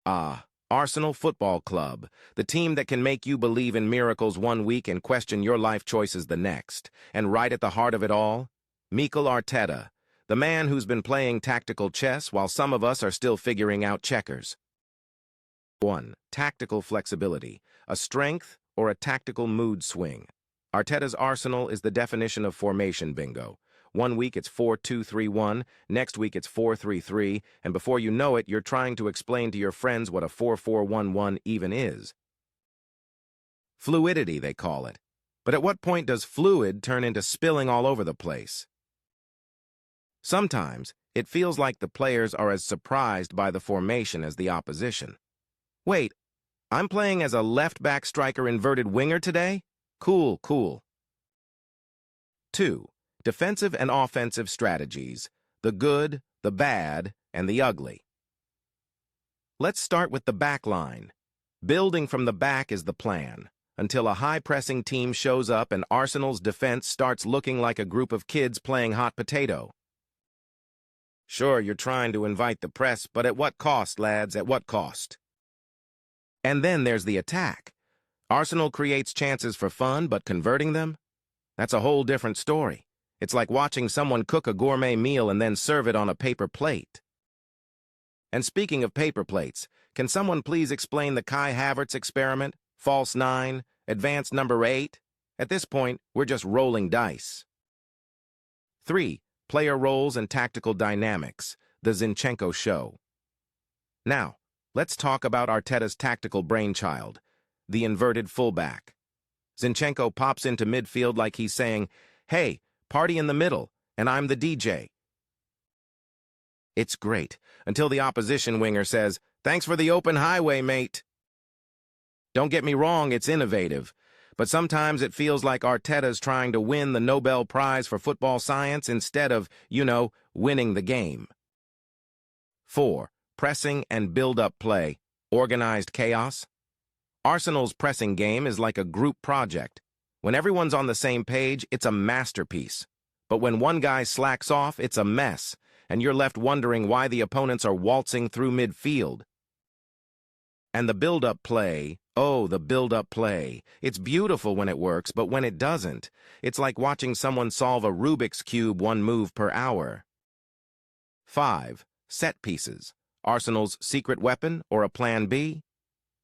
Ah, Arsenal Football Club, the team that can make you believe in miracles one week and question your life choices the next. And right at the heart of it all, Mikel Arteta, the man who's been playing tactical chess while some of us are still figuring out checkers. 1. Tactical flexibility, a strength or a tactical mood swing. Arteta's Arsenal is the definition of formation bingo. One week it's 4-2-3-1, next week it's 4-3-3, and before you know it, you're trying to explain to your friends what a 4-4-1-1 even is. Fluidity, they call it. But at what point does fluid turn into spilling all over the place? Sometimes, it feels like the players are as surprised by the formation as the opposition. Wait, I'm playing as a left-back striker inverted winger today? Cool, cool. 2. Defensive and offensive strategies, the good, the bad, and the ugly. Let's start with the back line. Building from the back is the plan, until a high-pressing team shows up and Arsenal's defense starts looking like a group of kids playing hot potato. Sure, you're trying to invite the press, but at what cost, lads, at what cost? And then there's the attack. Arsenal creates chances for fun, but converting them? That's a whole different story. It's like watching someone cook a gourmet meal and then serve it on a paper plate. And speaking of paper plates, can someone please explain the Kai Havertz experiment? False 9, advanced number 8? At this point, we're just rolling dice. 3. Player roles and tactical dynamics, the Zinchenko show. Now, let's talk about Arteta's tactical brainchild, the inverted fullback. Zinchenko pops into midfield like he's saying, "Hey, party in the middle, and I'm the DJ." It's great, until the opposition winger says, "Thanks for the open highway, mate." Don't get me wrong, it's innovative, but sometimes it feels like Arteta's trying to win the Nobel Prize for football science instead of, winning the game. 4. Pressing and build-up play, organized chaos. Arsenal's pressing game is like a group project. When everyone's on the same page, it's a masterpiece. But when one guy slacks off, it's a mess, and you're left wondering why the opponents are waltzing through midfield. And the build-up play, oh, the build-up play. It's beautiful when it works, but when it doesn't, it's like watching someone solve a Rubik's Cube one move per hour. 5. Set pieces. Arsenal's secret weapon or a plan B?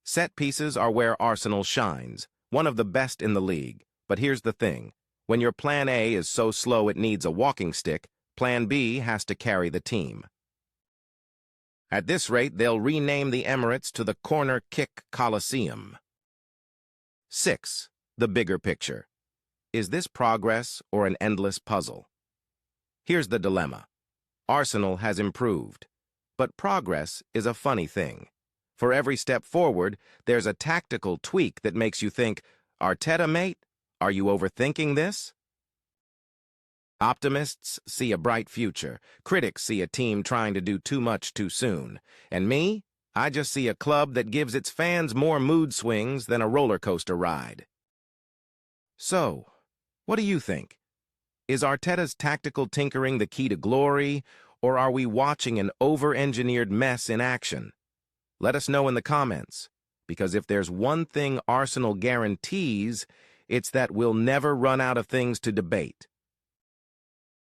Set pieces are where Arsenal shines, one of the best in the league. But here's the thing. When your plan A is so slow it needs a walking stick, plan B has to carry the team. At this rate, they'll rename the Emirates to the Corner Kick Coliseum. 6. The bigger picture. Is this progress or an endless puzzle? Here's the dilemma. Arsenal has improved, but progress is a funny thing. For every step forward, there's a tactical tweak that makes you think, "Arteta, mate, are you overthinking this?" Optimists see a bright future. Critics see a team trying to do too much too soon. And me? I just see a club that gives its fans more mood swings than a roller coaster ride. So, what do you think? Is Arteta's tactical tinkering the key to glory, or are we watching an over-engineered mess in action? Let us know in the comments, because if there's one thing Arsenal guarantees, it's that we'll never run out of things to debate.